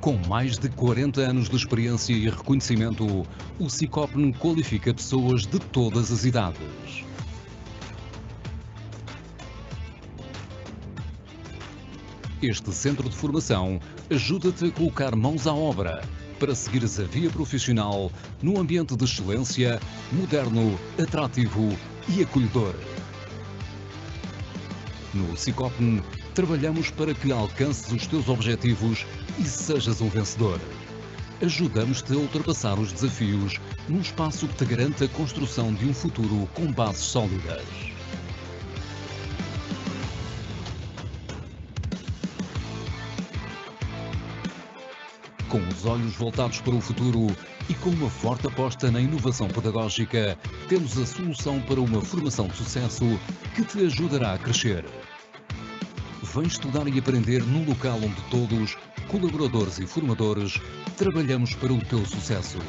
Com mais de 40 anos de experiência e reconhecimento, o Sicopn qualifica pessoas de todas as idades. Este centro de formação ajuda-te a colocar mãos à obra para seguires a via profissional num ambiente de excelência, moderno, atrativo e acolhedor. No Sicopn, trabalhamos para que alcances os teus objetivos e sejas um vencedor. Ajudamos-te a ultrapassar os desafios num espaço que te garante a construção de um futuro com bases sólidas. Com os olhos voltados para o futuro e com uma forte aposta na inovação pedagógica, temos a solução para uma formação de sucesso que te ajudará a crescer. Vem estudar e aprender num local onde todos, colaboradores e formadores, trabalhamos para o teu sucesso.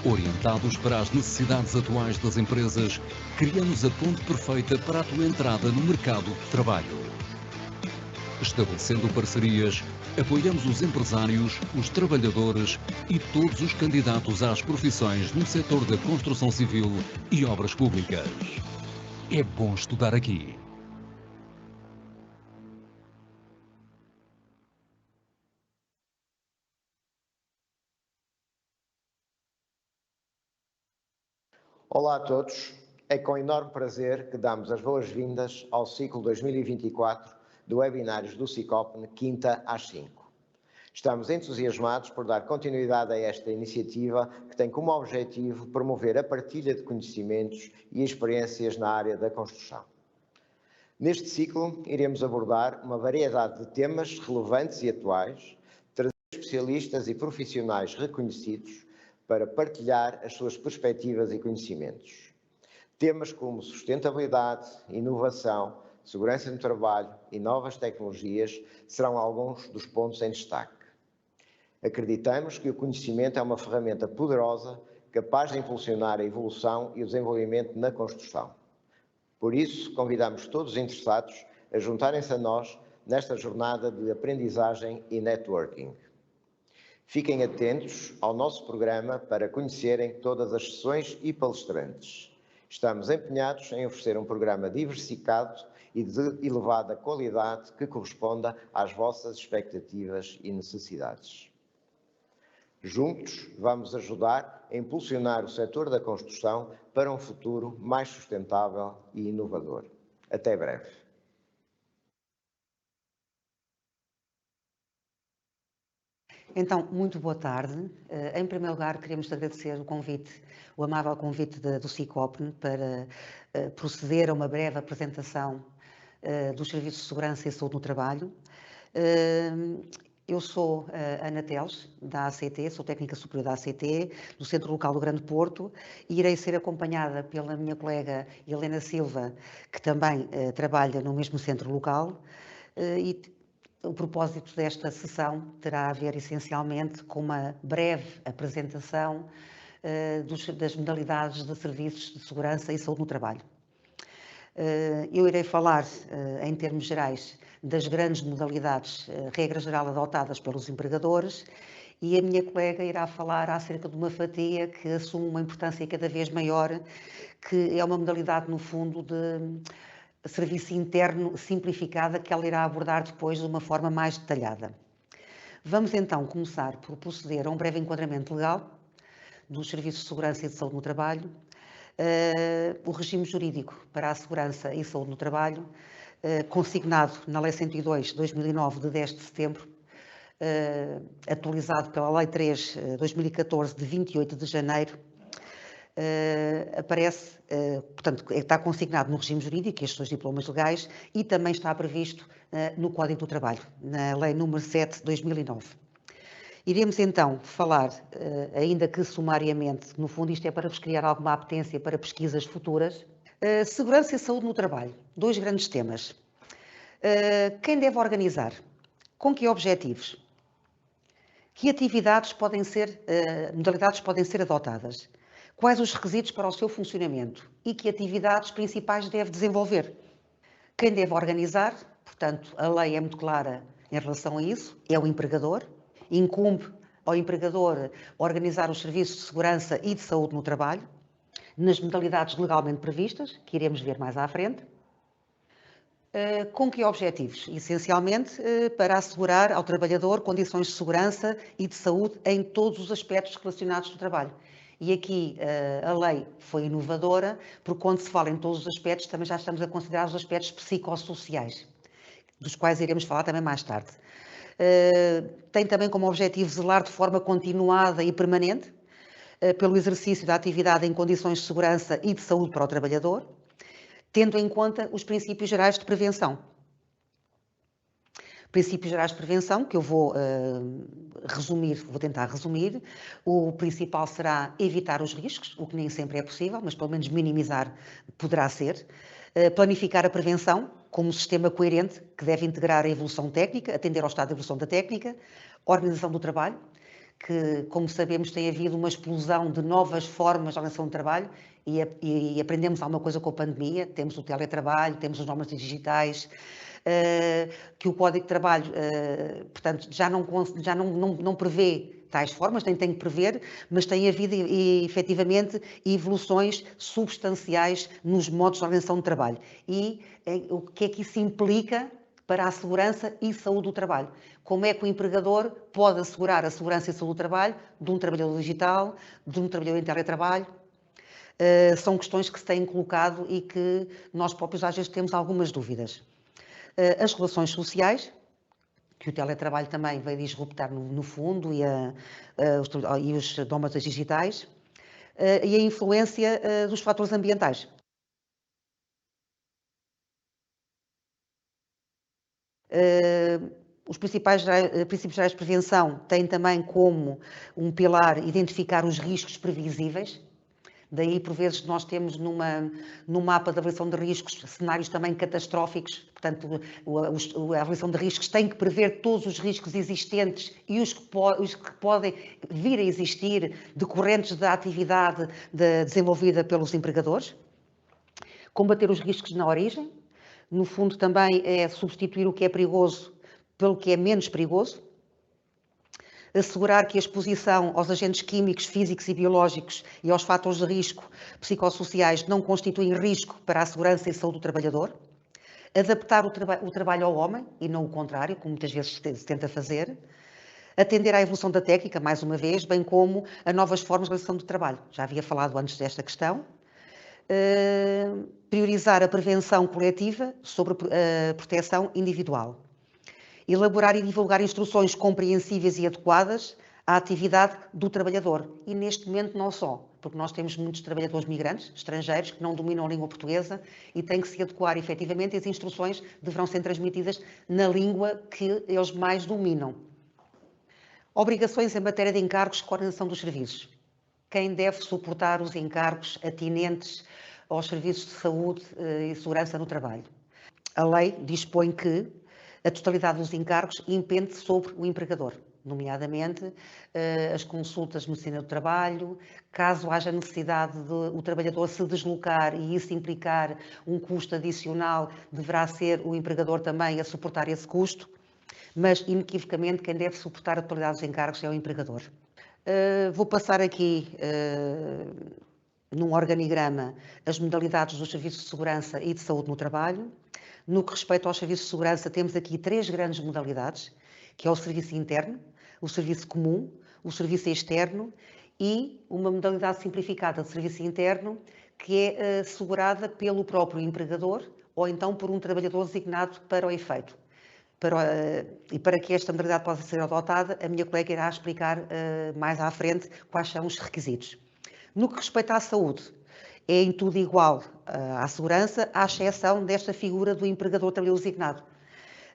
Orientados para as necessidades atuais das empresas, criamos a ponte perfeita para a tua entrada no mercado de trabalho. Estabelecendo parcerias, apoiamos os empresários, os trabalhadores e todos os candidatos às profissões no setor da construção civil e obras públicas. É bom estudar aqui. Olá a todos, é com enorme prazer que damos as boas-vindas ao ciclo 2024 de webinários do Sicopn, quinta às 5. Estamos entusiasmados por dar continuidade a esta iniciativa que tem como objetivo promover a partilha de conhecimentos e experiências na área da construção. Neste ciclo, iremos abordar uma variedade de temas relevantes e atuais, trazer especialistas e profissionais reconhecidos para partilhar as suas perspectivas e conhecimentos. Temas como sustentabilidade, inovação, segurança no trabalho e novas tecnologias serão alguns dos pontos em destaque. Acreditamos que o conhecimento é uma ferramenta poderosa capaz de impulsionar a evolução e o desenvolvimento na construção. Por isso, convidamos todos os interessados a juntarem-se a nós nesta jornada de aprendizagem e networking. Fiquem atentos ao nosso programa para conhecerem todas as sessões e palestrantes. Estamos empenhados em oferecer um programa diversificado e de elevada qualidade que corresponda às vossas expectativas e necessidades. Juntos, vamos ajudar a impulsionar o setor da construção para um futuro mais sustentável e inovador. Até breve. Então, muito boa tarde. Em primeiro lugar, queremos agradecer o convite, o amável convite do Sicopn para proceder a uma breve apresentação dos Serviços de Segurança e Saúde no Trabalho. Eu sou Ana Teles, da ACT, sou técnica superior da ACT, do Centro Local do Grande Porto, e irei ser acompanhada pela minha colega Helena Silva, que também trabalha no mesmo centro local, o propósito desta sessão terá a ver essencialmente com uma breve apresentação das modalidades de serviços de segurança e saúde no trabalho. Eu irei falar, em termos gerais, das grandes modalidades, regra geral, adotadas pelos empregadores, e a minha colega irá falar acerca de uma fatia que assume uma importância cada vez maior, que é uma modalidade, no fundo, de serviço interno simplificada, que ela irá abordar depois de uma forma mais detalhada. Vamos então começar por proceder a um breve enquadramento legal dos serviços de segurança e de saúde no trabalho, o regime jurídico para a segurança e saúde no trabalho, consignado na Lei 102/2009 de 10 de setembro, atualizado pela Lei 3/2014 de 28 de janeiro, aparece, portanto, está consignado no regime jurídico, estes dois diplomas legais, e também está previsto no Código do Trabalho, na Lei nº 7/2009. Iremos então falar, ainda que sumariamente, no fundo isto é para vos criar alguma apetência para pesquisas futuras, segurança e saúde no trabalho, dois grandes temas. Quem deve organizar? Com que objetivos? Que atividades modalidades podem ser adotadas? Quais os requisitos para o seu funcionamento e que atividades principais deve desenvolver? Quem deve organizar, portanto, a lei é muito clara em relação a isso, é o empregador. Incumbe ao empregador organizar os serviços de segurança e de saúde no trabalho, nas modalidades legalmente previstas, que iremos ver mais à frente. Com que objetivos? Essencialmente para assegurar ao trabalhador condições de segurança e de saúde em todos os aspectos relacionados do trabalho. E aqui a lei foi inovadora, porque quando se fala em todos os aspectos, também já estamos a considerar os aspectos psicossociais, dos quais iremos falar também mais tarde. Tem também como objetivo zelar de forma continuada e permanente pelo exercício da atividade em condições de segurança e de saúde para o trabalhador, tendo em conta os princípios gerais de prevenção. Princípios gerais de prevenção, que eu vou tentar resumir. O principal será evitar os riscos, o que nem sempre é possível, mas pelo menos minimizar poderá ser. Planificar a prevenção como um sistema coerente que deve integrar a evolução técnica, atender ao estado de evolução da técnica, organização do trabalho, que, como sabemos, tem havido uma explosão de novas formas de organização do trabalho e aprendemos alguma coisa com a pandemia. Temos o teletrabalho, temos as normas digitais, que o Código de Trabalho, portanto, já não prevê tais formas, nem tem que prever, mas tem havido efetivamente evoluções substanciais nos modos de organização do trabalho. E o que é que isso implica para a segurança e saúde do trabalho? Como é que o empregador pode assegurar a segurança e saúde do trabalho de um trabalhador digital, de um trabalhador em teletrabalho? São questões que se têm colocado e que nós próprios às vezes temos algumas dúvidas. As relações sociais, que o teletrabalho também veio disruptar no fundo, e os nómadas digitais, e a influência dos fatores ambientais. Os princípios gerais de prevenção têm também como um pilar identificar os riscos previsíveis. Daí, por vezes, nós temos no mapa de avaliação de riscos cenários também catastróficos. Portanto, a avaliação de riscos tem que prever todos os riscos existentes e os que podem vir a existir decorrentes da atividade desenvolvida pelos empregadores. Combater os riscos na origem. No fundo, também é substituir o que é perigoso pelo que é menos perigoso. Assegurar que a exposição aos agentes químicos, físicos e biológicos e aos fatores de risco psicossociais não constituem risco para a segurança e saúde do trabalhador. Adaptar o trabalho ao homem e não o contrário, como muitas vezes se tenta fazer. Atender à evolução da técnica, mais uma vez, bem como a novas formas de relação do trabalho. Já havia falado antes desta questão. Priorizar a prevenção coletiva sobre a proteção individual. Elaborar e divulgar instruções compreensíveis e adequadas à atividade do trabalhador. E neste momento não só, porque nós temos muitos trabalhadores migrantes, estrangeiros, que não dominam a língua portuguesa e têm que se adequar efetivamente, e as instruções deverão ser transmitidas na língua que eles mais dominam. Obrigações em matéria de encargos de coordenação dos serviços. Quem deve suportar os encargos atinentes aos serviços de saúde e segurança no trabalho? A lei dispõe que a totalidade dos encargos impende sobre o empregador, nomeadamente as consultas de medicina do trabalho, caso haja necessidade de o trabalhador se deslocar e isso implicar um custo adicional, deverá ser o empregador também a suportar esse custo, mas inequivocamente quem deve suportar a totalidade dos encargos é o empregador. Vou passar aqui num organigrama as modalidades dos serviços de segurança e de saúde no trabalho. No que respeita aos serviços de segurança, temos aqui 3 grandes modalidades, que é o serviço interno, o serviço comum, o serviço externo e uma modalidade simplificada de serviço interno, que é assegurada pelo próprio empregador ou então por um trabalhador designado para o efeito. E para que esta modalidade possa ser adotada, a minha colega irá explicar mais à frente quais são os requisitos. No que respeita à saúde, é em tudo igual à segurança, à exceção desta figura do empregador trabalhador designado,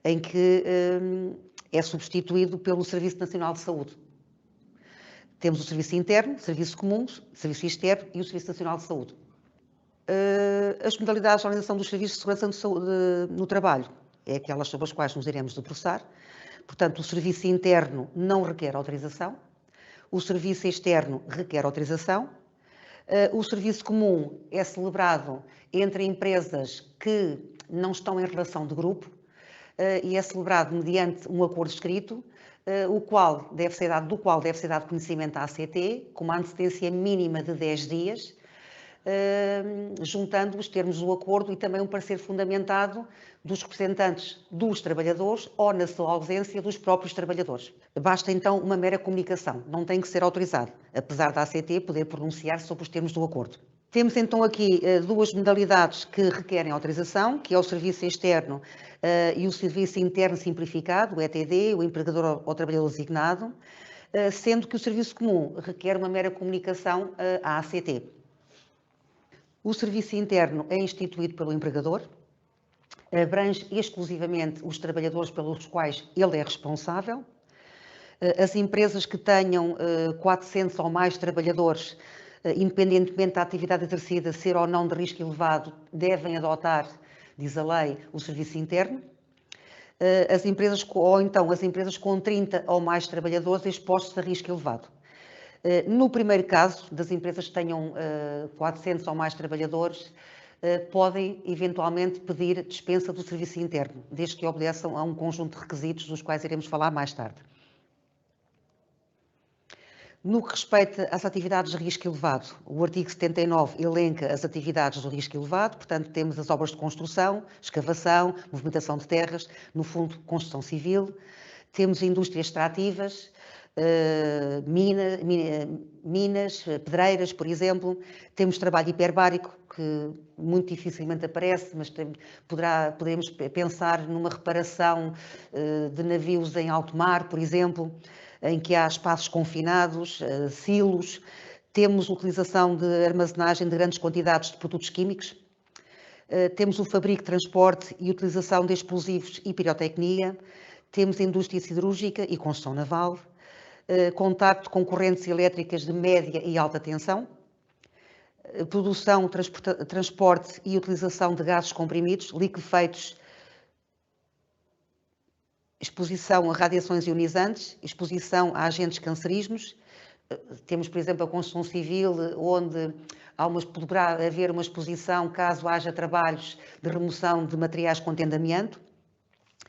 em que é substituído pelo Serviço Nacional de Saúde. Temos o serviço interno, serviço comum, serviço externo e o Serviço Nacional de Saúde. As modalidades de organização dos serviços de segurança no trabalho é aquelas sobre as quais nos iremos debruçar. Portanto, o serviço interno não requer autorização, o serviço externo requer autorização. O serviço comum é celebrado entre empresas que não estão em relação de grupo e é celebrado mediante um acordo escrito, do qual deve ser dado conhecimento à ACT, com uma antecedência mínima de 10 dias, juntando os termos do acordo e também um parecer fundamentado dos representantes dos trabalhadores ou, na sua ausência, dos próprios trabalhadores. Basta então uma mera comunicação, não tem que ser autorizado, apesar da ACT poder pronunciar sobre os termos do acordo. Temos então aqui duas modalidades que requerem autorização, que é o serviço externo e o serviço interno simplificado, o ETD, o empregador ou trabalhador designado, sendo que o serviço comum requer uma mera comunicação à ACT. O serviço interno é instituído pelo empregador, abrange exclusivamente os trabalhadores pelos quais ele é responsável. As empresas que tenham 400 ou mais trabalhadores, independentemente da atividade exercida ser ou não de risco elevado, devem adotar, diz a lei, o serviço interno. As empresas com 30 ou mais trabalhadores expostos a risco elevado. No primeiro caso, das empresas que tenham 400 ou mais trabalhadores, podem eventualmente pedir dispensa do serviço interno, desde que obedeçam a um conjunto de requisitos dos quais iremos falar mais tarde. No que respeita às atividades de risco elevado, o artigo 79 elenca as atividades de risco elevado, portanto temos as obras de construção, escavação, movimentação de terras, no fundo construção civil, temos indústrias extrativas, minas, pedreiras, por exemplo, temos trabalho hiperbárico, que muito dificilmente aparece, mas podemos pensar numa reparação de navios em alto mar, por exemplo, em que há espaços confinados, silos, temos utilização de armazenagem de grandes quantidades de produtos químicos, temos o fabrico, transporte e utilização de explosivos e pirotecnia, temos indústria siderúrgica e construção naval, contacto com correntes elétricas de média e alta tensão, produção, transporte e utilização de gases comprimidos, liquefeitos, exposição a radiações ionizantes, exposição a agentes cancerígenos. Temos, por exemplo, a construção civil, onde poderá haver uma exposição caso haja trabalhos de remoção de materiais contendo amianto.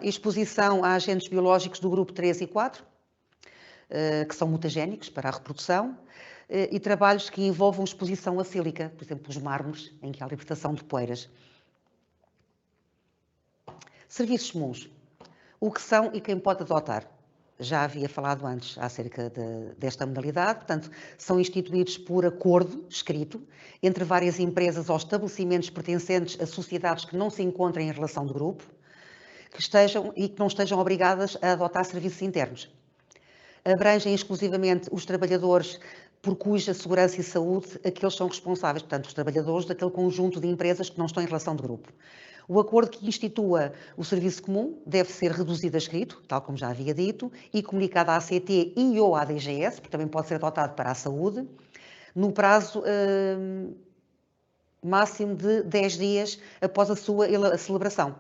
Exposição a agentes biológicos do grupo 3 e 4, que são mutagénicos para a reprodução, e trabalhos que envolvam exposição a sílica, por exemplo, os mármores, em que há libertação de poeiras. Serviços comuns. O que são e quem pode adotar? Já havia falado antes acerca desta modalidade, portanto, são instituídos por acordo escrito entre várias empresas ou estabelecimentos pertencentes a sociedades que não se encontrem em relação de grupo, que não estejam obrigadas a adotar serviços internos. Abrangem exclusivamente os trabalhadores por cuja segurança e saúde aqueles são responsáveis, portanto, os trabalhadores daquele conjunto de empresas que não estão em relação de grupo. O acordo que institua o serviço comum deve ser reduzido a escrito, tal como já havia dito, e comunicado à ACT e ou à DGS, porque também pode ser adotado para a saúde, no prazo máximo de 10 dias após a sua celebração.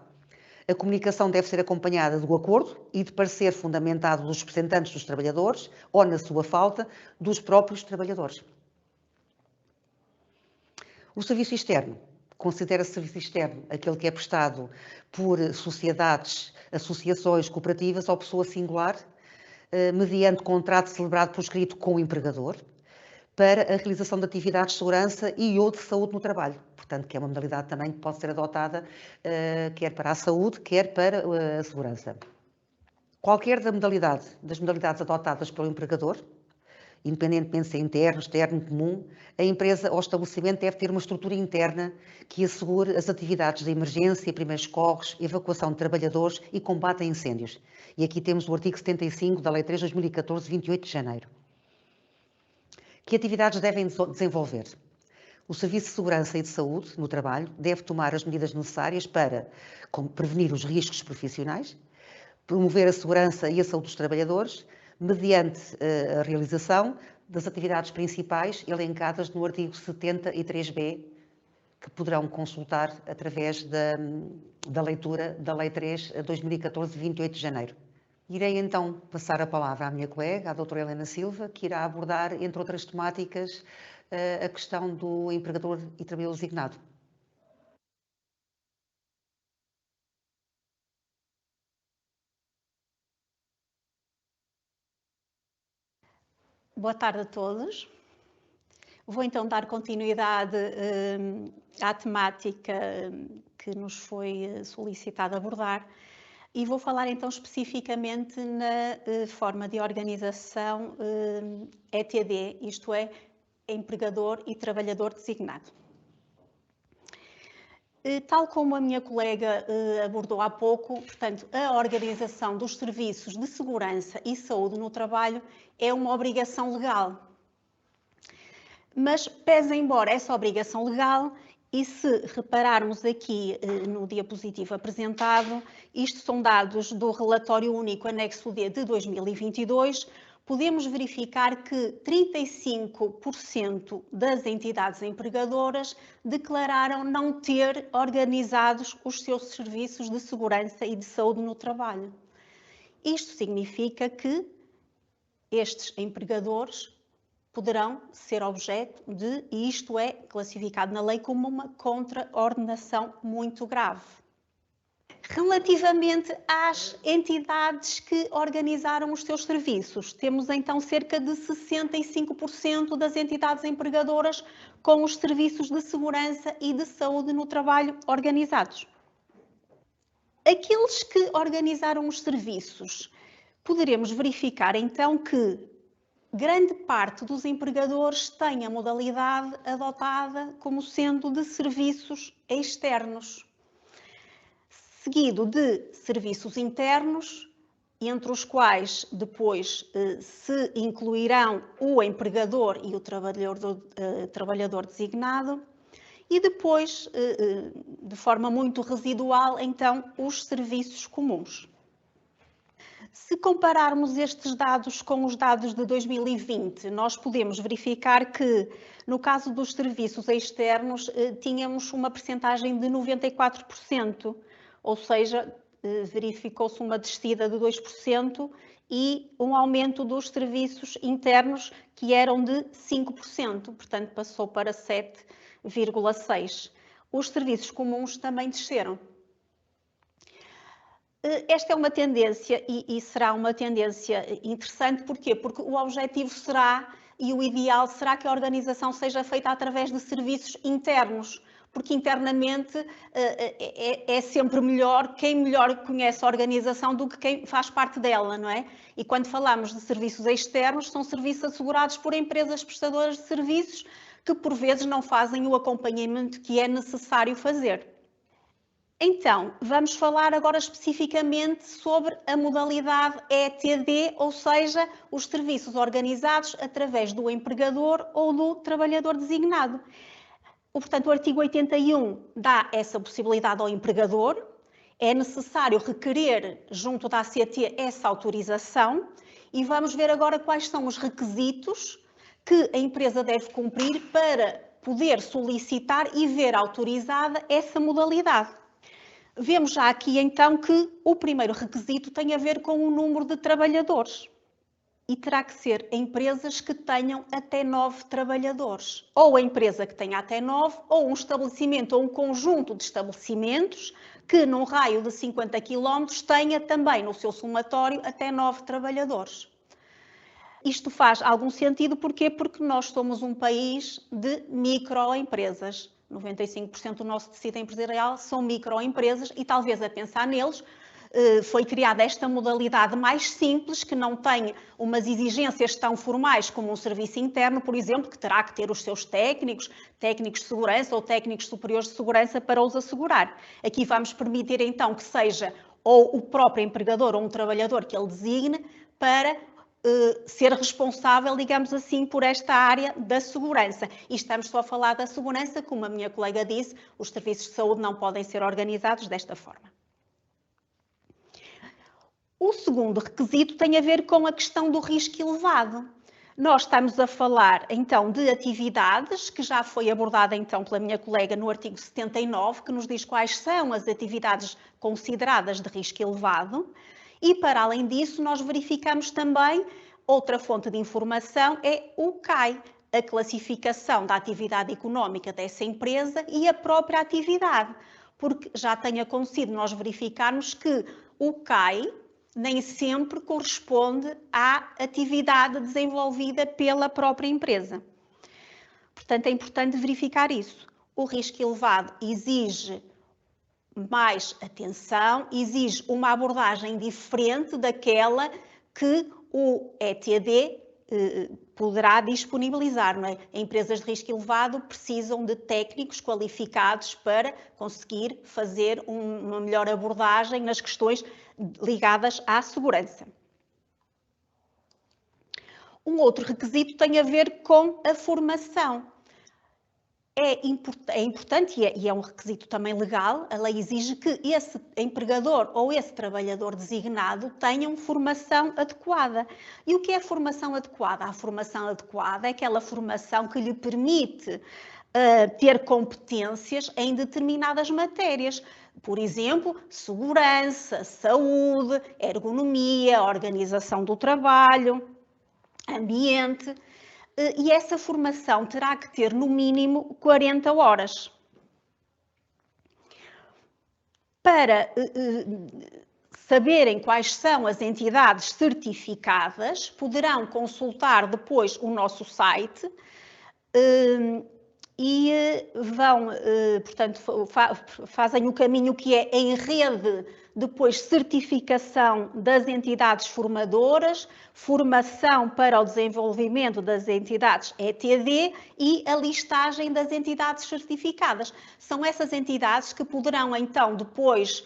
A comunicação deve ser acompanhada do acordo e de parecer fundamentado dos representantes dos trabalhadores ou, na sua falta, dos próprios trabalhadores. O serviço externo. Considera-se serviço externo aquele que é prestado por sociedades, associações, cooperativas ou pessoa singular, mediante contrato celebrado por escrito com o empregador, para a realização de atividades de segurança e ou de saúde no trabalho. Portanto, que é uma modalidade também que pode ser adotada quer para a saúde, quer para a segurança. Qualquer das modalidades adotadas pelo empregador, independentemente se é interno, externo, comum, a empresa ou estabelecimento deve ter uma estrutura interna que assegure as atividades de emergência, primeiros socorros, evacuação de trabalhadores e combate a incêndios. E aqui temos o artigo 75 da Lei 3 de 2014, 28 de janeiro. Que atividades devem desenvolver? O Serviço de Segurança e de Saúde no trabalho deve tomar as medidas necessárias para prevenir os riscos profissionais, promover a segurança e a saúde dos trabalhadores, mediante a realização das atividades principais elencadas no artigo 73b, que poderão consultar através da leitura da Lei 3 de 2014, 28 de janeiro. Irei então passar a palavra à minha colega, a doutora Helena Silva, que irá abordar, entre outras temáticas, a questão do empregador e trabalhador designado. Boa tarde a todos. Vou então dar continuidade à temática que nos foi solicitado abordar e vou falar então especificamente na forma de organização ETD, isto é, empregador e trabalhador designado. Tal como a minha colega abordou há pouco, portanto, a organização dos serviços de segurança e saúde no trabalho é uma obrigação legal. Mas, pese embora essa obrigação legal, e se repararmos aqui no diapositivo apresentado, isto são dados do Relatório Único Anexo D de 2022, podemos verificar que 35% das entidades empregadoras declararam não ter organizados os seus serviços de segurança e de saúde no trabalho. Isto significa que estes empregadores poderão ser objeto de, e isto é classificado na lei como uma contraordenação muito grave. Relativamente às entidades que organizaram os seus serviços, temos então cerca de 65% das entidades empregadoras com os serviços de segurança e de saúde no trabalho organizados. Aqueles que organizaram os serviços, poderemos verificar então que grande parte dos empregadores tem a modalidade adotada como sendo de serviços externos, seguido de serviços internos, entre os quais depois se incluirão o empregador e o trabalhador designado, e depois, de forma muito residual, então, os serviços comuns. Se compararmos estes dados com os dados de 2020, nós podemos verificar que, no caso dos serviços externos, tínhamos uma percentagem de 94%, ou seja, verificou-se uma descida de 2% e um aumento dos serviços internos, que eram de 5%, portanto passou para 7,6%. Os serviços comuns também desceram. Esta é uma tendência e será uma tendência interessante. Porquê? Porque o objetivo será, e o ideal será, que a organização seja feita através de serviços internos, porque internamente é sempre melhor quem melhor conhece a organização do que quem faz parte dela, não é? E quando falamos de serviços externos, são serviços assegurados por empresas prestadoras de serviços que por vezes não fazem o acompanhamento que é necessário fazer. Então, vamos falar agora especificamente sobre a modalidade ETD, ou seja, os serviços organizados através do empregador ou do trabalhador designado. Portanto, o artigo 81 dá essa possibilidade ao empregador, é necessário requerer junto da ACT essa autorização e vamos ver agora quais são os requisitos que a empresa deve cumprir para poder solicitar e ver autorizada essa modalidade. Vemos já aqui então que o primeiro requisito tem a ver com o número de trabalhadores e terá que ser empresas que tenham até 9 trabalhadores, ou a empresa que tenha até 9, ou um estabelecimento ou um conjunto de estabelecimentos que num raio de 50 km tenha também no seu somatório até 9 trabalhadores. Isto faz algum sentido, porquê? Porque nós somos um país de microempresas. 95% do nosso tecido empresarial são microempresas e talvez a pensar neles foi criada esta modalidade mais simples, que não tem umas exigências tão formais como um serviço interno, por exemplo, que terá que ter os seus técnicos de segurança ou técnicos superiores de segurança para os assegurar. Aqui vamos permitir então que seja ou o próprio empregador ou um trabalhador que ele designe para ser responsável, digamos assim, por esta área da segurança. E estamos só a falar da segurança, como a minha colega disse, os serviços de saúde não podem ser organizados desta forma. O segundo requisito tem a ver com a questão do risco elevado. Nós estamos a falar, então, de atividades, que já foi abordada, então, pela minha colega no artigo 79, que nos diz quais são as atividades consideradas de risco elevado. E, para além disso, nós verificamos também, outra fonte de informação é o CAI, a classificação da atividade económica dessa empresa e a própria atividade, porque já tem acontecido nós verificarmos que o CAI nem sempre corresponde à atividade desenvolvida pela própria empresa. Portanto, é importante verificar isso. O risco elevado exige mais atenção, exige uma abordagem diferente daquela que o ETD poderá disponibilizar, não é? Empresas de risco elevado precisam de técnicos qualificados para conseguir fazer uma melhor abordagem nas questões ligadas à segurança. Um outro requisito tem a ver com a formação. É importante e é um requisito também legal, a lei exige que esse empregador ou esse trabalhador designado tenham formação adequada. E o que é formação adequada? A formação adequada é aquela formação que lhe permite ter competências em determinadas matérias. Por exemplo, segurança, saúde, ergonomia, organização do trabalho, ambiente. E essa formação terá que ter, no mínimo, 40 horas. Para saberem quais são as entidades certificadas, poderão consultar depois o nosso site e vão, portanto, fazem o caminho que é em rede, depois certificação das entidades formadoras, formação para o desenvolvimento das entidades ETD e a listagem das entidades certificadas. São essas entidades que poderão então depois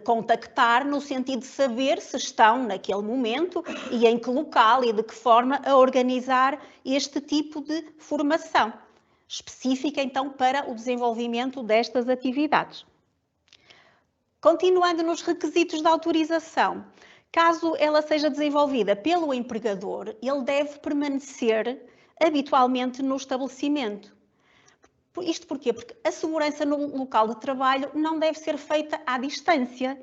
contactar no sentido de saber se estão naquele momento e em que local e de que forma a organizar este tipo de formação específica então para o desenvolvimento destas atividades. Continuando nos requisitos de autorização, caso ela seja desenvolvida pelo empregador, ele deve permanecer habitualmente no estabelecimento. Isto porquê? Porque a segurança no local de trabalho não deve ser feita à distância.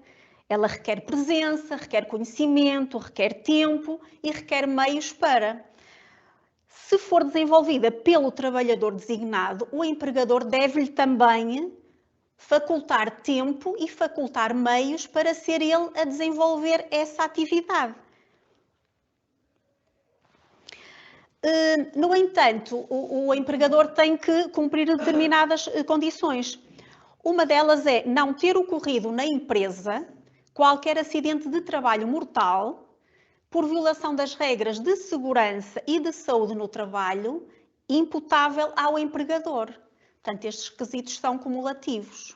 Ela requer presença, requer conhecimento, requer tempo e requer meios para. Se for desenvolvida pelo trabalhador designado, o empregador deve-lhe também facultar tempo e facultar meios para ser ele a desenvolver essa atividade. No entanto, o empregador tem que cumprir determinadas condições. Uma delas é não ter ocorrido na empresa qualquer acidente de trabalho mortal por violação das regras de segurança e de saúde no trabalho imputável ao empregador. Portanto, estes requisitos são cumulativos.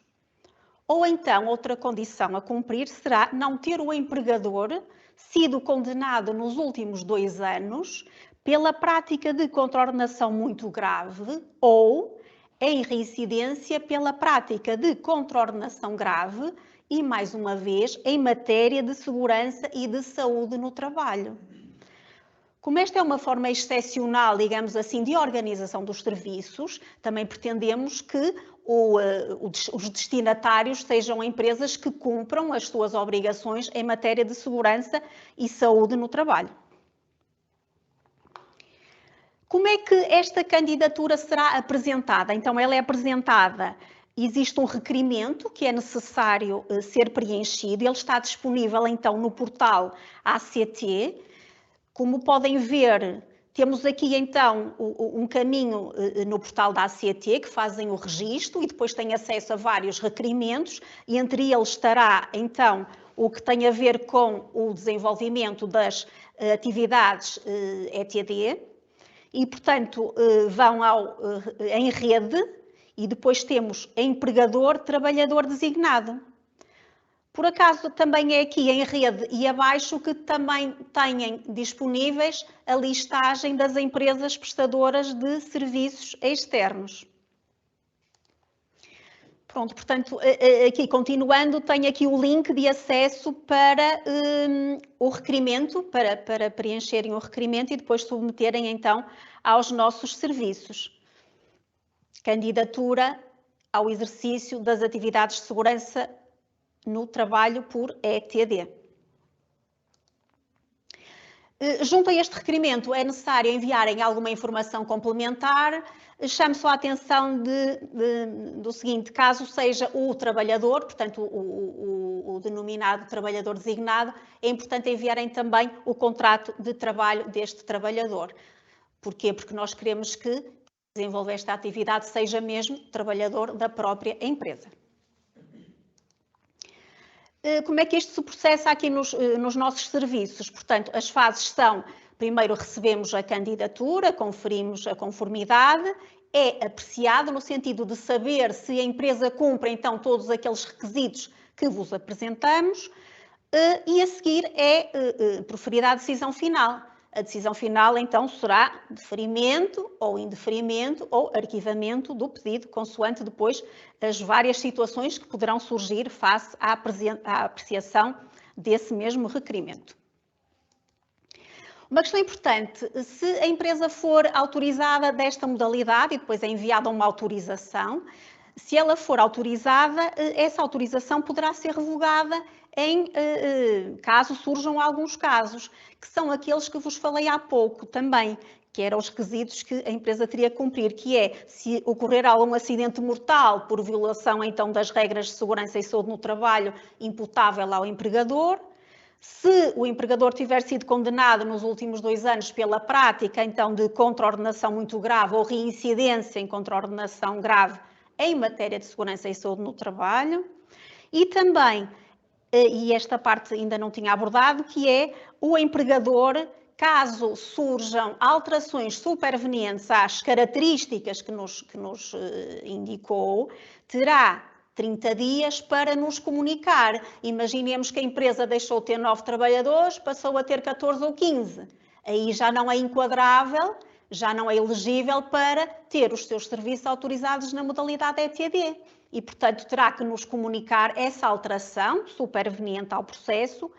Ou então, outra condição a cumprir será não ter o empregador sido condenado nos últimos 2 anos pela prática de contraordenação muito grave ou em reincidência pela prática de contraordenação grave e, mais uma vez, em matéria de segurança e de saúde no trabalho. Como esta é uma forma excepcional, digamos assim, de organização dos serviços, também pretendemos que os destinatários sejam empresas que cumpram as suas obrigações em matéria de segurança e saúde no trabalho. Como é que esta candidatura será apresentada? Então, ela é apresentada. Existe um requerimento que é necessário ser preenchido, ele está disponível então no portal ACT. Como podem ver, temos aqui então um caminho no portal da ACT que fazem o registro e depois têm acesso a vários requerimentos e entre eles estará então o que tem a ver com o desenvolvimento das atividades ETD e portanto vão em rede. E depois temos empregador, trabalhador designado. Por acaso também é aqui em rede e abaixo que também têm disponíveis a listagem das empresas prestadoras de serviços externos. Pronto, portanto, aqui continuando, tenho aqui o link de acesso para o requerimento, para preencherem o requerimento e depois submeterem então aos nossos serviços. Candidatura ao exercício das atividades de segurança no trabalho por ETD. Junto a este requerimento é necessário enviarem alguma informação complementar. Chamo só a atenção do seguinte: caso seja o trabalhador, portanto o denominado trabalhador designado, é importante enviarem também o contrato de trabalho deste trabalhador. Porquê? Porque nós queremos que desenvolver esta atividade seja mesmo trabalhador da própria empresa. Como é que isto se processa aqui nos nossos serviços? Portanto, as fases são: primeiro recebemos a candidatura, conferimos a conformidade, é apreciado no sentido de saber se a empresa cumpre então todos aqueles requisitos que vos apresentamos, e a seguir é proferida a decisão final. A decisão final, então, será deferimento ou indeferimento ou arquivamento do pedido, consoante depois as várias situações que poderão surgir face à apreciação desse mesmo requerimento. Uma questão importante: se a empresa for autorizada desta modalidade e depois é enviada uma autorização, se ela for autorizada, essa autorização poderá ser revogada caso surjam alguns casos, que são aqueles que vos falei há pouco também, que eram os requisitos que a empresa teria que cumprir, que é se ocorrer algum acidente mortal por violação então das regras de segurança e saúde no trabalho imputável ao empregador, se o empregador tiver sido condenado nos últimos 2 anos pela prática então de contraordenação muito grave ou reincidência em contraordenação grave em matéria de segurança e saúde no trabalho, e também, e esta parte ainda não tinha abordado, que é o empregador, caso surjam alterações supervenientes às características que nos indicou, terá 30 dias para nos comunicar. Imaginemos que a empresa deixou de ter 9 trabalhadores, passou a ter 14 ou 15. Aí já não é enquadrável, já não é elegível para ter os seus serviços autorizados na modalidade ETD. E, portanto, terá que nos comunicar essa alteração superveniente ao processo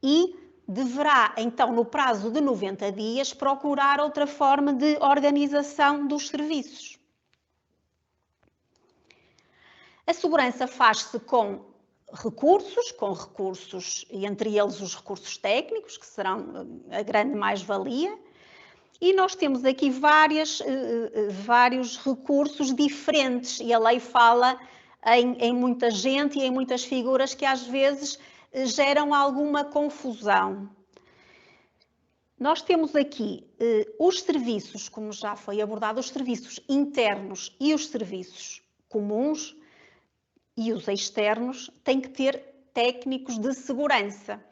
e deverá, então, no prazo de 90 dias, procurar outra forma de organização dos serviços. A segurança faz-se com recursos, e entre eles os recursos técnicos, que serão a grande mais-valia, e nós temos aqui vários recursos diferentes, e a lei fala em muita gente e em muitas figuras que às vezes geram alguma confusão. Nós temos aqui os serviços, como já foi abordado, os serviços internos e os serviços comuns, e os externos têm que ter técnicos de segurança.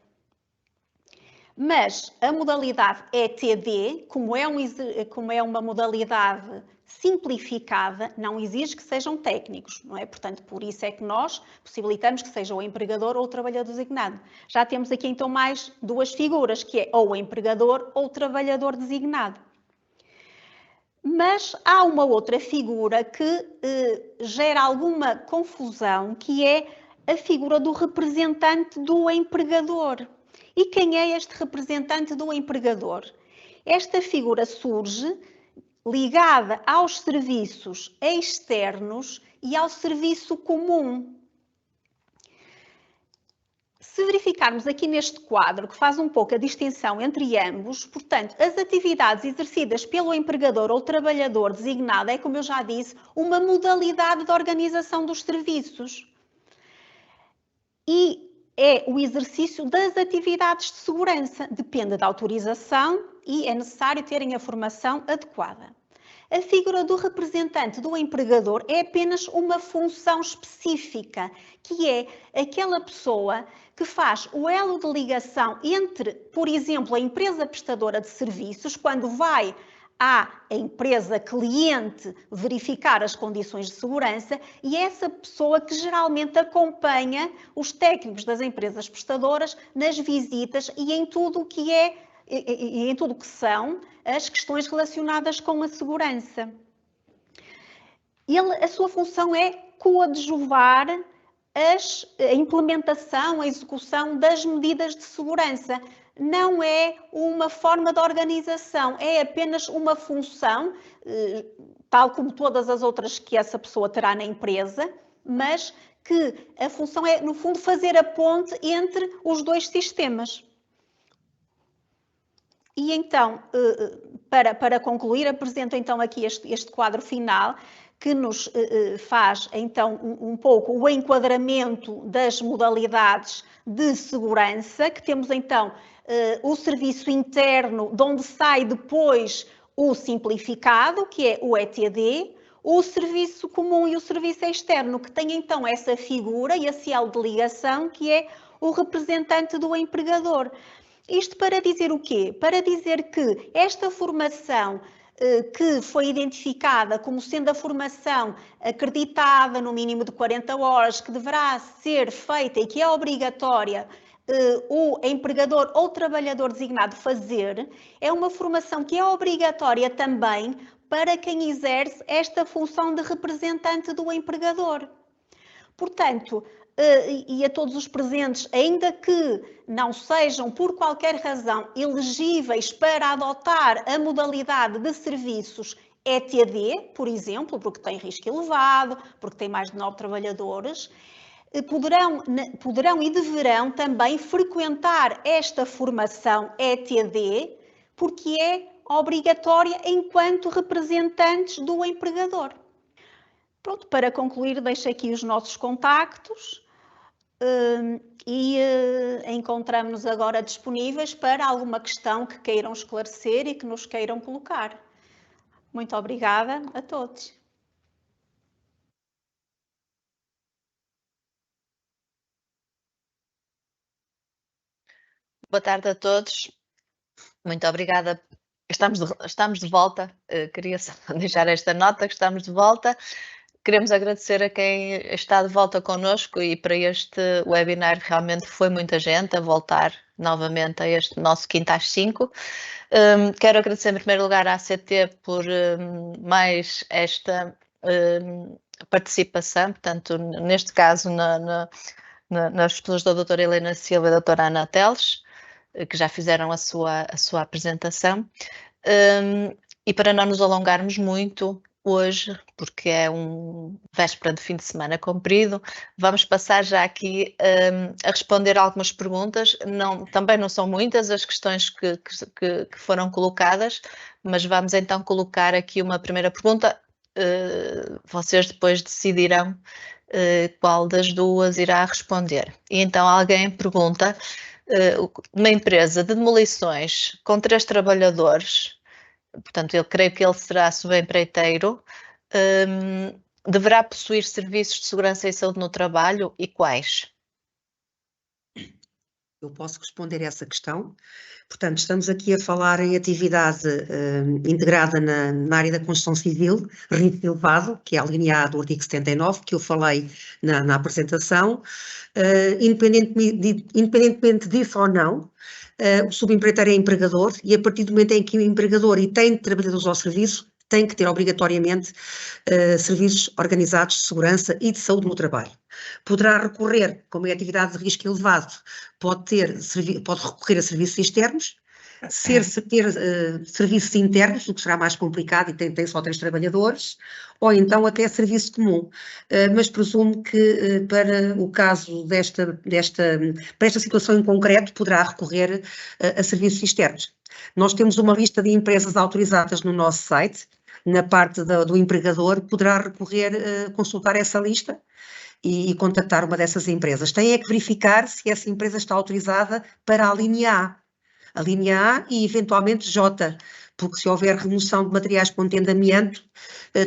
Mas a modalidade ETD, como é uma modalidade simplificada, não exige que sejam técnicos, não é? Portanto, por isso é que nós possibilitamos que seja o empregador ou o trabalhador designado. Já temos aqui então mais 2 figuras, que é ou o empregador ou o trabalhador designado. Mas há uma outra figura que gera alguma confusão, que é a figura do representante do empregador. E quem é este representante do empregador? Esta figura surge ligada aos serviços externos e ao serviço comum. Se verificarmos aqui neste quadro, que faz um pouco a distinção entre ambos, portanto, as atividades exercidas pelo empregador ou trabalhador designado é, como eu já disse, uma modalidade de organização dos serviços. E é o exercício das atividades de segurança, depende da autorização e é necessário terem a formação adequada. A figura do representante do empregador é apenas uma função específica, que é aquela pessoa que faz o elo de ligação entre, por exemplo, a empresa prestadora de serviços, quando vai à empresa cliente verificar as condições de segurança, e é essa pessoa que geralmente acompanha os técnicos das empresas prestadoras nas visitas e em tudo o que são as questões relacionadas com a segurança. A sua função é coadjuvar a implementação, a execução das medidas de segurança. Não é uma forma de organização, é apenas uma função, tal como todas as outras que essa pessoa terá na empresa, mas que a função é, no fundo, fazer a ponte entre os 2 sistemas. E então, para concluir, apresento então aqui este quadro final, que nos faz então um pouco o enquadramento das modalidades de segurança, que temos então o serviço interno, de onde sai depois o simplificado, que é o ETD, o serviço comum e o serviço externo, que tem então essa figura e esse elo de ligação, que é o representante do empregador. Isto para dizer o quê? Para dizer que esta formação que foi identificada como sendo a formação acreditada no mínimo de 40 horas, que deverá ser feita e que é obrigatória o empregador ou trabalhador designado fazer, é uma formação que é obrigatória também para quem exerce esta função de representante do empregador. Portanto, e a todos os presentes, ainda que não sejam, por qualquer razão, elegíveis para adotar a modalidade de serviços ETD, por exemplo, porque tem risco elevado, porque tem mais de 9 trabalhadores, poderão e deverão também frequentar esta formação ETD, porque é obrigatória enquanto representantes do empregador. Pronto, para concluir, deixo aqui os nossos contactos e encontramos-nos agora disponíveis para alguma questão que queiram esclarecer e que nos queiram colocar. Muito obrigada a todos. Boa tarde a todos. Muito obrigada. Estamos de volta. Queria só deixar esta nota que estamos de volta. Queremos agradecer a quem está de volta connosco e para este webinar realmente foi muita gente a voltar novamente a este nosso Quinta às 5. Quero agradecer em primeiro lugar à ACT por mais esta participação, portanto, neste caso nas pessoas da doutora Helena Silva e da doutora Ana Teles, que já fizeram a sua apresentação. E para não nos alongarmos muito hoje, porque é véspera de fim de semana comprido, vamos passar já aqui a responder algumas perguntas. Também não são muitas as questões que foram colocadas, mas vamos então colocar aqui uma primeira pergunta. Vocês depois decidirão qual das duas irá responder. E então alguém pergunta, uma empresa de demolições com 3 trabalhadores, portanto, eu creio que ele será subempreiteiro, deverá possuir serviços de segurança e saúde no trabalho e quais? Eu posso responder essa questão. Portanto, estamos aqui a falar em atividade integrada na área da construção civil, risco elevado, que é alineado ao artigo 79, que eu falei na apresentação. Independentemente disso ou não, o subempreiteiro é empregador e a partir do momento em que o empregador e tem trabalhadores ao serviço, tem que ter obrigatoriamente serviços organizados de segurança e de saúde no trabalho. Poderá recorrer, como é atividade de risco elevado, pode recorrer a serviços externos, ter serviços internos, o que será mais complicado e tem só 3 trabalhadores, ou então até serviço comum. Mas presumo que para o caso para esta situação em concreto, poderá recorrer a serviços externos. Nós temos uma lista de empresas autorizadas no nosso site, na parte do empregador, poderá recorrer, consultar essa lista e contactar uma dessas empresas. Tem é que verificar se essa empresa está autorizada para a linha A. A linha A e eventualmente J, porque se houver remoção de materiais contendo amianto,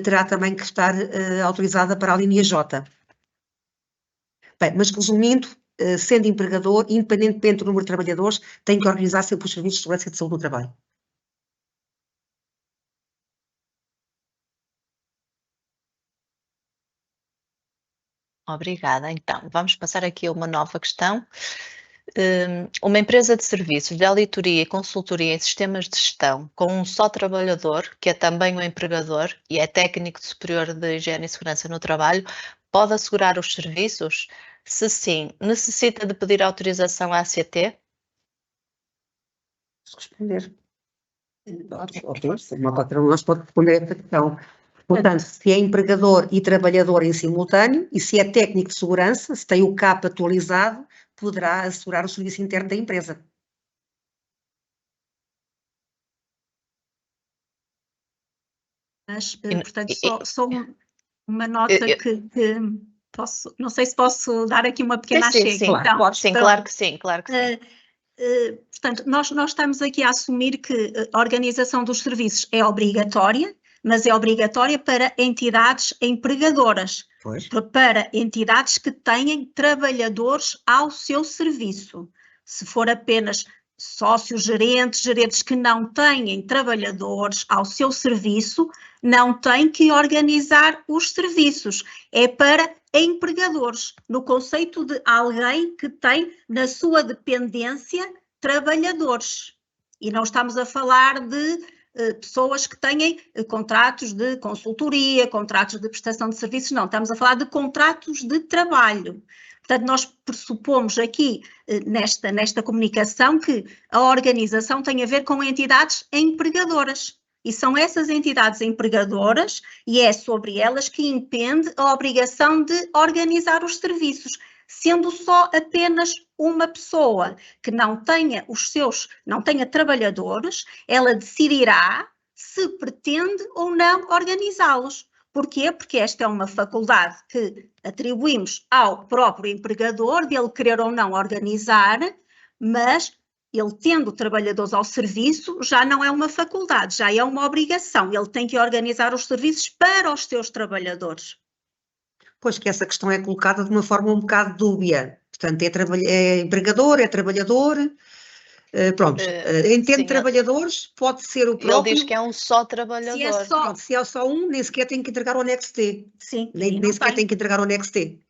terá também que estar autorizada para a linha J. Bem, mas resumindo, sendo empregador, independentemente do número de trabalhadores, tem que organizar sempre os serviços de segurança e de saúde no trabalho. Obrigada. Então, vamos passar aqui a uma nova questão. Uma empresa de serviços de auditoria e consultoria em sistemas de gestão com um só trabalhador, que é também um empregador e é técnico superior de higiene e segurança no trabalho, pode assegurar os serviços? Se sim, necessita de pedir autorização à ACT? Posso responder? Uma patrão nós pode responder esta questão. Portanto, se é empregador e trabalhador em simultâneo e se é técnico de segurança, se tem o CAP atualizado, poderá assegurar o serviço interno da empresa. Mas, portanto, só uma nota que posso, não sei se posso dar aqui uma pequena chega. Sim, então, sim, claro que sim, claro que sim. Portanto, nós estamos aqui a assumir que a organização dos serviços é obrigatória, mas é obrigatória para entidades empregadoras, para entidades que têm trabalhadores ao seu serviço. Se for apenas sócios, gerentes que não têm trabalhadores ao seu serviço, não têm que organizar os serviços. É para empregadores, no conceito de alguém que tem na sua dependência trabalhadores. E não estamos a falar de pessoas que têm contratos de consultoria, contratos de prestação de serviços, não, estamos a falar de contratos de trabalho. Portanto, nós pressupomos aqui, nesta comunicação, que a organização tem a ver com entidades empregadoras. E são essas entidades empregadoras, e é sobre elas que impende a obrigação de organizar os serviços, sendo só apenas uma pessoa que não tenha trabalhadores, ela decidirá se pretende ou não organizá-los. Porquê? Porque esta é uma faculdade que atribuímos ao próprio empregador, dele querer ou não organizar, mas ele tendo trabalhadores ao serviço já não é uma faculdade, já é uma obrigação. Ele tem que organizar os serviços para os seus trabalhadores. Pois que essa questão é colocada de uma forma um bocado dúbia. Portanto, é empregador, é trabalhador. Pronto, entende trabalhadores, pode ser o próprio. Ele diz que é um só trabalhador. Se é só um, nem sequer tem que entregar o anexo T. Sim, nem sequer tem que entregar o anexo T.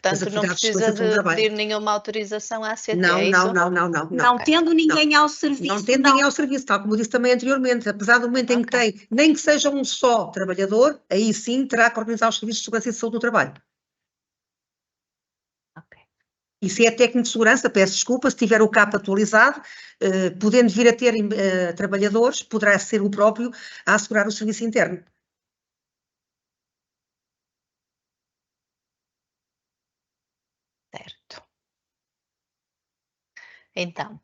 Portanto, não precisa de pedir nenhuma autorização à ACT. Não. Não tendo ninguém ao serviço. Não tendo ninguém ao serviço, tal como eu disse também anteriormente. Apesar do momento em que tem, nem que seja um só trabalhador, aí sim terá que organizar os serviços de segurança e de saúde do trabalho. E se é técnico de segurança, peço desculpa, se tiver o CAP atualizado, podendo vir a ter trabalhadores, poderá ser o próprio a assegurar o serviço interno. Certo. Então,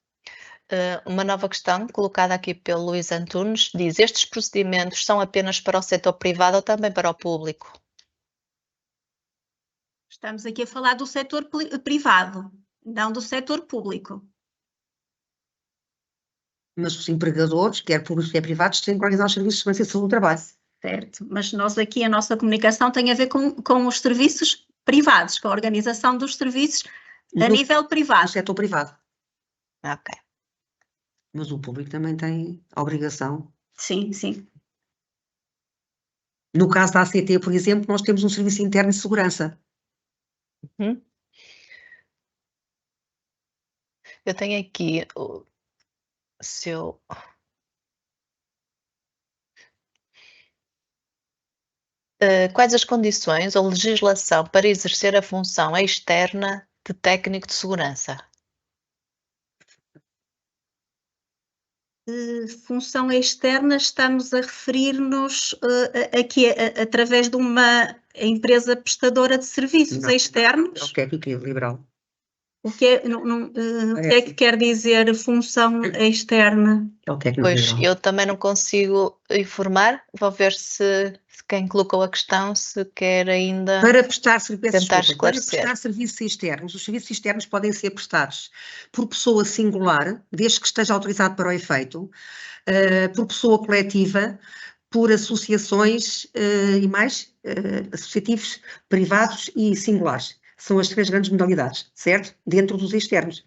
uma nova questão colocada aqui pelo Luís Antunes diz: estes procedimentos são apenas para o setor privado ou também para o público? Estamos aqui a falar do setor privado, não do setor público. Mas os empregadores, quer públicos, quer privados, têm que organizar os serviços de segurança e saúde do trabalho. Certo, mas nós aqui, a nossa comunicação tem a ver com os serviços privados, com a organização dos serviços a nível privado. No setor privado. Ok. Mas o público também tem a obrigação. Sim. No caso da ACT, por exemplo, nós temos um serviço interno de segurança. Eu tenho aqui quais as condições ou legislação para exercer a função externa de técnico de segurança? Função externa, estamos a referir-nos aqui através de uma empresa prestadora de serviços externos. É o técnico liberal. O que é que quer dizer função externa? É o técnico liberal. Pois, eu também não consigo informar. Vou ver se quem colocou a questão se quer ainda para prestar serviços externos. Os serviços externos podem ser prestados por pessoa singular, desde que esteja autorizado para o efeito, por pessoa coletiva, por associações e mais, associativos, privados e singulares. São as três grandes modalidades, certo? Dentro dos externos.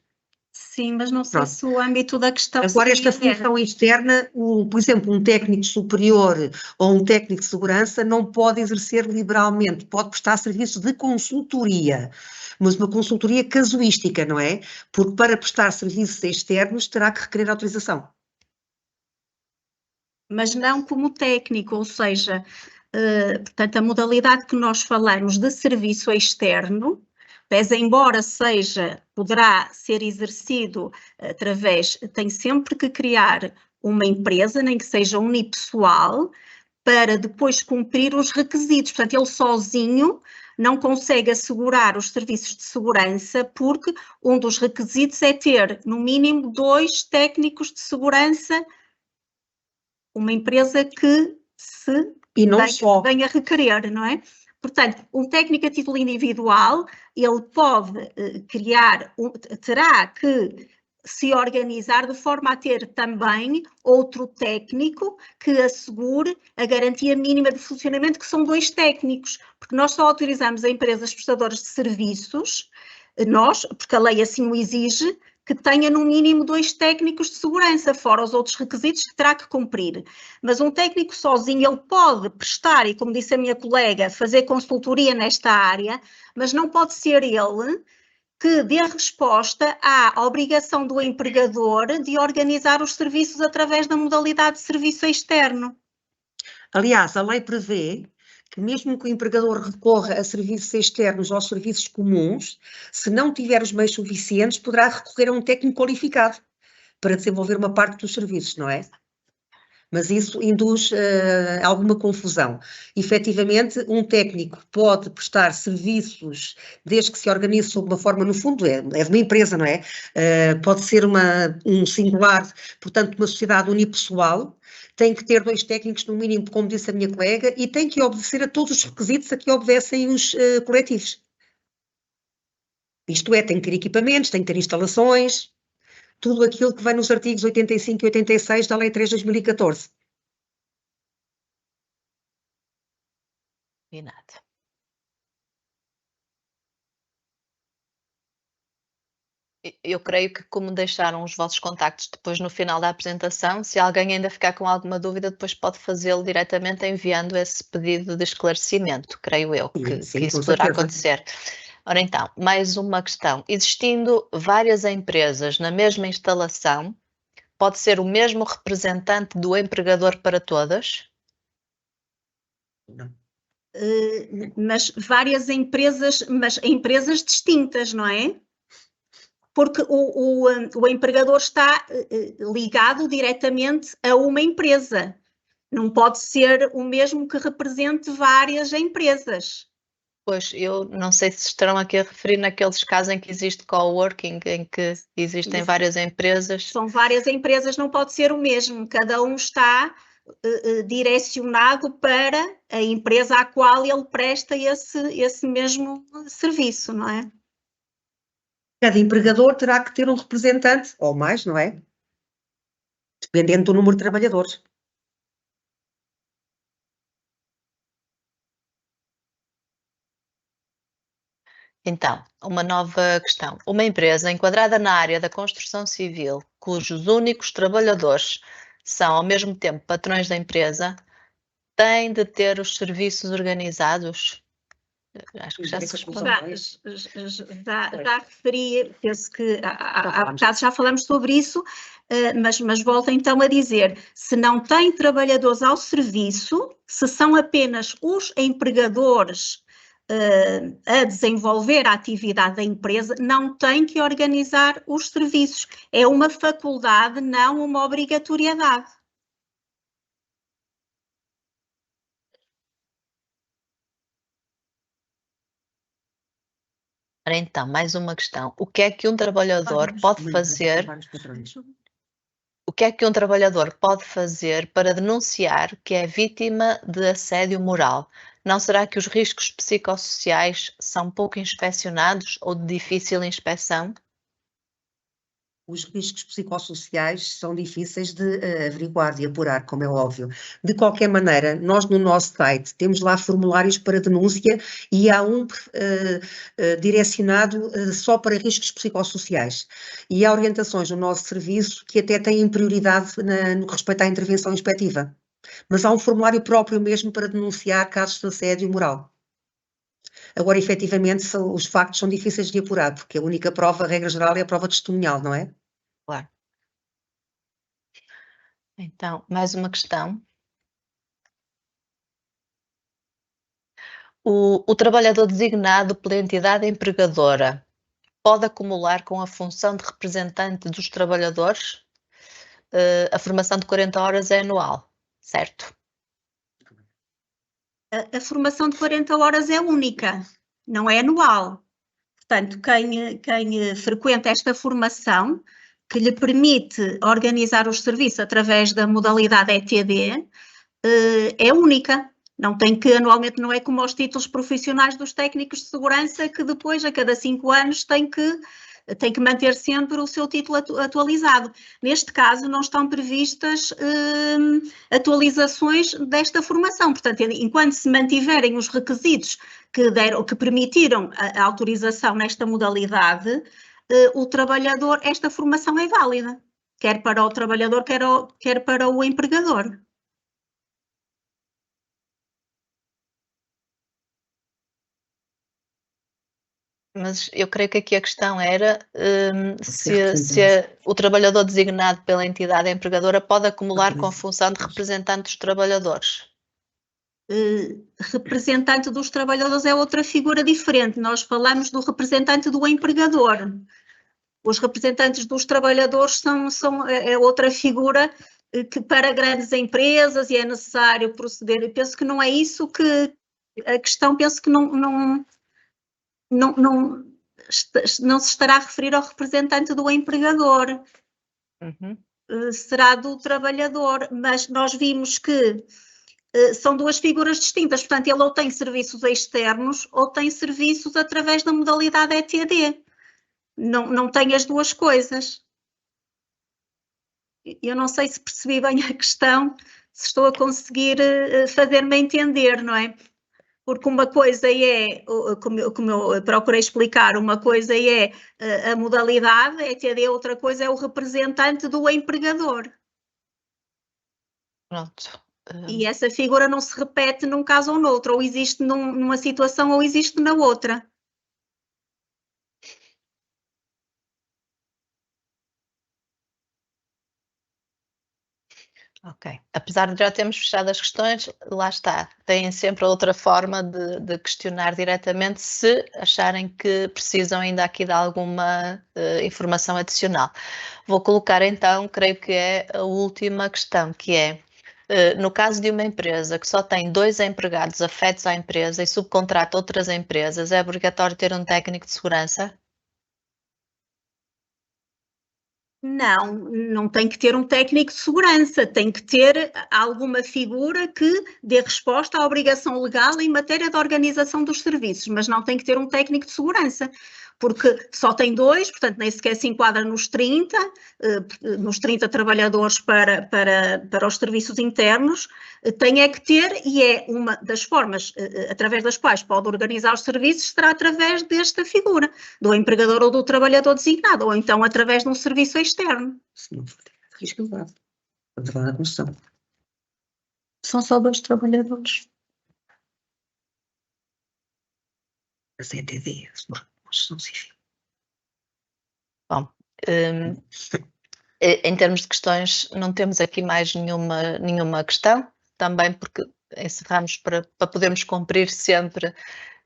Sim, mas não sei se o âmbito da questão... Agora, esta função externa, por exemplo, um técnico superior ou um técnico de segurança não pode exercer liberalmente, pode prestar serviços de consultoria, mas uma consultoria casuística, não é? Porque para prestar serviços externos terá que requerer autorização. Mas não como técnico, ou seja, portanto, a modalidade que nós falamos de serviço externo, pese embora poderá ser exercido tem sempre que criar uma empresa, nem que seja unipessoal, para depois cumprir os requisitos. Portanto, ele sozinho não consegue assegurar os serviços de segurança, porque um dos requisitos é ter, no mínimo, 2 técnicos de segurança, uma empresa que se E não só. Vem a requerer, não é? Portanto, um técnico a título individual, ele pode terá que se organizar de forma a ter também outro técnico que assegure a garantia mínima de funcionamento, que são 2 técnicos, porque nós só autorizamos a empresas prestadoras de serviços, porque a lei assim o exige, que tenha no mínimo 2 técnicos de segurança, fora os outros requisitos que terá que cumprir. Mas um técnico sozinho, ele pode prestar, e como disse a minha colega, fazer consultoria nesta área, mas não pode ser ele que dê resposta à obrigação do empregador de organizar os serviços através da modalidade de serviço externo. Aliás, a lei prevê que mesmo que o empregador recorra a serviços externos ou serviços comuns, se não tiver os meios suficientes, poderá recorrer a um técnico qualificado para desenvolver uma parte dos serviços, não é? Mas isso induz alguma confusão. Efetivamente, um técnico pode prestar serviços desde que se organize sob uma forma, no fundo, é de uma empresa, não é? Pode ser um singular, portanto, uma sociedade unipessoal, tem que ter 2 técnicos no mínimo, como disse a minha colega, e tem que obedecer a todos os requisitos a que obedecem os coletivos. Isto é, tem que ter equipamentos, tem que ter instalações, tudo aquilo que vem nos artigos 85 e 86 da Lei 3 de 2014. E nada. Eu creio que, como deixaram os vossos contactos depois no final da apresentação, se alguém ainda ficar com alguma dúvida, depois pode fazê-lo diretamente enviando esse pedido de esclarecimento. Creio eu que isso poderá acontecer. Ora então, mais uma questão. Existindo várias empresas na mesma instalação, pode ser o mesmo representante do empregador para todas? Não. Mas várias empresas, mas empresas distintas, não é? Porque o empregador está ligado diretamente a uma empresa. Não pode ser o mesmo que represente várias empresas. Pois, eu não sei se estarão aqui a referir naqueles casos em que existe coworking, em que existem várias empresas. São várias empresas, não pode ser o mesmo. Cada um está direcionado para a empresa à qual ele presta esse mesmo serviço, não é? Cada empregador terá que ter um representante, ou mais, não é? Dependendo do número de trabalhadores. Então, uma nova questão. Uma empresa enquadrada na área da construção civil, cujos únicos trabalhadores são ao mesmo tempo patrões da empresa, tem de ter os serviços organizados? Acho que já se respondeu. Já referi, penso que há bocado já falamos sobre isso, mas volto então a dizer, se não tem trabalhadores ao serviço, se são apenas os empregadores a desenvolver a atividade da empresa, não tem que organizar os serviços. É uma faculdade, não uma obrigatoriedade. Então, mais uma questão. O que é que um trabalhador pode fazer? O que é que um trabalhador pode fazer para denunciar que é vítima de assédio moral? Não será que os riscos psicossociais são pouco inspecionados ou de difícil inspeção? Os riscos psicossociais são difíceis de averiguar, de apurar, como é óbvio. De qualquer maneira, nós no nosso site temos lá formulários para denúncia e há um direcionado só para riscos psicossociais. E há orientações no nosso serviço que até têm prioridade no que respeita à intervenção inspectiva. Mas há um formulário próprio mesmo para denunciar casos de assédio moral. Agora, efetivamente, os factos são difíceis de apurar, porque a única prova, a regra geral, é a prova testemunhal, não é? Claro. Então, mais uma questão. O trabalhador designado pela entidade empregadora pode acumular com a função de representante dos trabalhadores? A formação de 40 horas é anual, certo? A formação de 40 horas é única, não é anual. Portanto, quem frequenta esta formação, que lhe permite organizar os serviços através da modalidade ETD, é única. Não tem que, anualmente, não é como os títulos profissionais dos técnicos de segurança, que depois, a cada 5 anos, tem que manter sempre o seu título atualizado. Neste caso, não estão previstas atualizações desta formação. Portanto, enquanto se mantiverem os requisitos que permitiram a autorização nesta modalidade, o trabalhador, esta formação é válida, quer para o trabalhador, quer para o empregador. Mas eu creio que aqui a questão era se o trabalhador designado pela entidade empregadora pode acumular com a função de representante dos trabalhadores. Representante dos trabalhadores é outra figura diferente. Nós falamos do representante do empregador. Os representantes dos trabalhadores é outra figura que para grandes empresas e é necessário proceder. Eu penso que não é isso que a questão, penso que não se estará a referir ao representante do empregador. Será do trabalhador, mas nós vimos que são duas figuras distintas, portanto ele ou tem serviços externos ou tem serviços através da modalidade ETD, não tem as duas coisas. Eu não sei se percebi bem a questão, se estou a conseguir fazer-me entender, não é? Porque uma coisa é, como eu procurei explicar, uma coisa é a modalidade ETD, outra coisa é o representante do empregador. Pronto. E essa figura não se repete num caso ou noutro, ou existe numa situação ou existe na outra. Ok. Apesar de já termos fechado as questões, lá está. Têm sempre outra forma de questionar diretamente se acharem que precisam ainda aqui de alguma informação adicional. Vou colocar então, creio que é a última questão, que é, no caso de uma empresa que só tem 2 empregados afetos à empresa e subcontrata outras empresas, é obrigatório ter um técnico de segurança? Não tem que ter um técnico de segurança, tem que ter alguma figura que dê resposta à obrigação legal em matéria de organização dos serviços, mas não tem que ter um técnico de segurança, porque só tem 2, portanto nem sequer se enquadra nos 30 trabalhadores para os serviços internos, tem é que ter, e é uma das formas através das quais pode organizar os serviços, será através desta figura, do empregador ou do trabalhador designado, ou então através de um serviço externo. Se não for risco elevado, estamos a falar da construção. São só 2 trabalhadores. A CTD, construção civil. Bom, em termos de questões, não temos aqui mais nenhuma questão, também porque encerramos para podermos cumprir sempre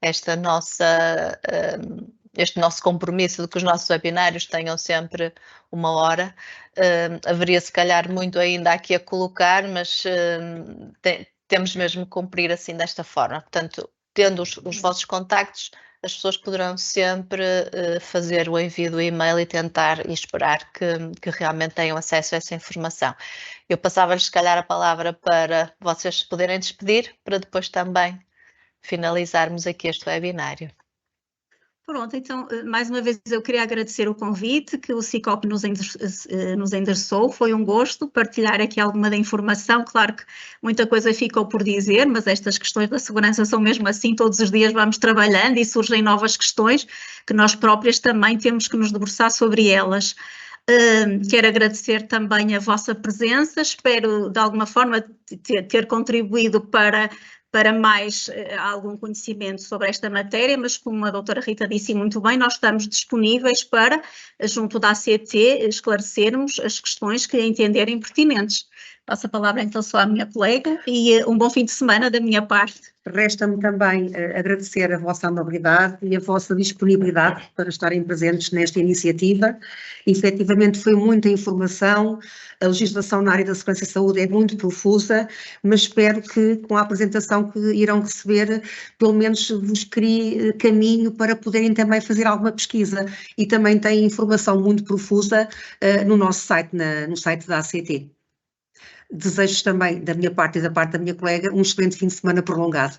este nosso compromisso de que os nossos webinários tenham sempre 1 hora. Haveria se calhar muito ainda aqui a colocar, mas temos mesmo que cumprir assim desta forma. Portanto, tendo os vossos contactos, as pessoas poderão sempre fazer o envio do e-mail e tentar e esperar que realmente tenham acesso a essa informação. Eu passava-lhes, se calhar, a palavra para vocês poderem despedir, para depois também finalizarmos aqui este webinário. Pronto, então, mais uma vez eu queria agradecer o convite que o SICOP nos endereçou, foi um gosto partilhar aqui alguma da informação, claro que muita coisa ficou por dizer, mas estas questões da segurança são mesmo assim, todos os dias vamos trabalhando e surgem novas questões que nós próprias também temos que nos debruçar sobre elas. Quero agradecer também a vossa presença, espero de alguma forma ter contribuído para mais algum conhecimento sobre esta matéria, mas como a doutora Rita disse muito bem, nós estamos disponíveis para, junto da ACT, esclarecermos as questões que entenderem pertinentes. Passo a palavra então só à minha colega e um bom fim de semana da minha parte. Resta-me também agradecer a vossa amabilidade e a vossa disponibilidade para estarem presentes nesta iniciativa. Efetivamente foi muita informação, a legislação na área da segurança e saúde é muito profusa, mas espero que com a apresentação que irão receber, pelo menos vos crie caminho para poderem também fazer alguma pesquisa, e também tem informação muito profusa no nosso site, no site da ACT. Desejo também, da minha parte e da parte da minha colega, um excelente fim de semana prolongado.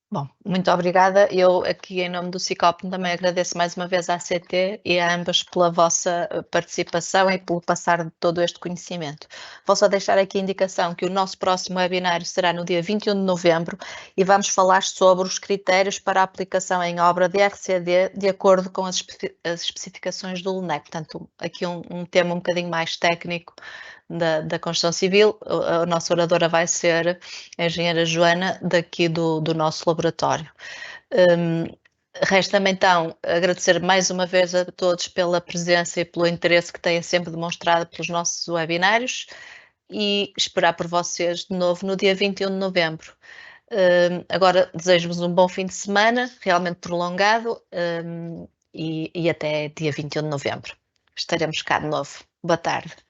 Bom, muito obrigada. Eu aqui em nome do Sicop também agradeço mais uma vez à ACT e a ambas pela vossa participação e pelo passar de todo este conhecimento. Vou só deixar aqui a indicação que o nosso próximo webinário será no dia 21 de novembro e vamos falar sobre os critérios para a aplicação em obra de RCD de acordo com as especificações do LNEC. Portanto, aqui um tema um bocadinho mais técnico da construção civil. A nossa oradora vai ser a engenheira Joana, daqui do nosso laboratório. Resta-me então agradecer mais uma vez a todos pela presença e pelo interesse que têm sempre demonstrado pelos nossos webinários e esperar por vocês de novo no dia 21 de novembro. Agora desejo-vos um bom fim de semana, realmente prolongado, e até dia 21 de novembro. Estaremos cá de novo. Boa tarde.